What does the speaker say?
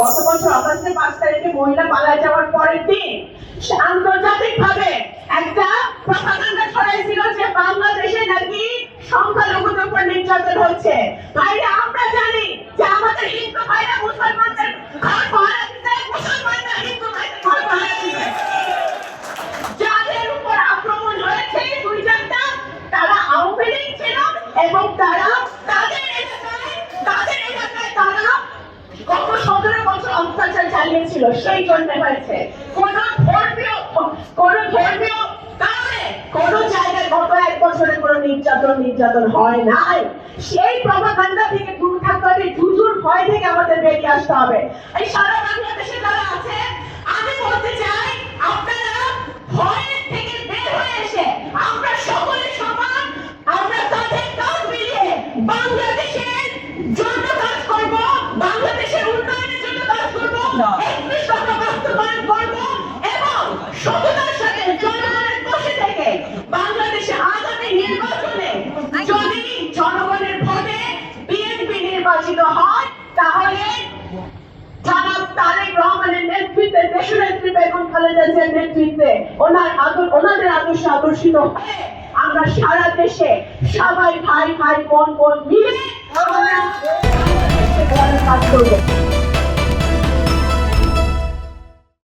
গত বছর অগস্টের 5 তারিখে মহিলা পালিয়ে যাওয়ার পরের দিন আন্তর্জাতিকভাবে একটা প্রপাগান্ডা ছড়াইছিল যে বাংলাদেশে নাকি সংখ্যালঘুদের উপর নির্যাতন হচ্ছে। ভাইরা আমরা জানি যে আমাদের হিন্দু ভাইরা মুসলমানদের ঘর পাহারা দিতে, মুসলমানরা হিন্দু ভাইদের ঘর পাহারা দিতে। যাদের উপর আক্রমণ হয়েছে দুই চারটা, তারা আওয়ামী লীগ ছিল এবং তারা তাদের এলাকায় তারা গত 17 বছর অত্যাচার চালিয়েছিল, সেই জন্য হয়েছে। কোন ধর্মীয় কারণে কোন জায়গায় গত 1 বছরে কোন নির্যাতন হয় নাই। সেই প্রপাগান্ডা থেকে দূর থাকতে হবে, জুজুর ভয় থেকে আমাদের বেরিয়ে আসতে হবে। এই সারা বাংলাদেশে যারা আছে, আমি বলতে চাই আপনারা ভয়ের থেকে বের হয়ে এসে আমরা সকলে সমান, আমরা কাঁধে কাঁধ মিলিয়ে বাংলাদেশের জন্য কাজ করব, বাংলাদেশের উন্নয়নের জন্য কাজ করব, একত্রিশটা বাস্তবায়ন করব এবং সততার সাথে জনগণের পাশে থেকে বাংলাদেশে আগামী নির্বাচনে যদি জনগণের ভোটে বিএনপি নির্বাচিত হয়, তাহলে জনাব তারেক রহমানের নেতৃত্বে, দেশনেত্রী বেগম খালেদা জিয়ার নেতৃত্বে ওনাদের আদর্শে আদর্শিত হয়ে আমরা সারা দেশে সবাই ভাই ভাই বোন বোন মিলে আমরা কাজ করবো।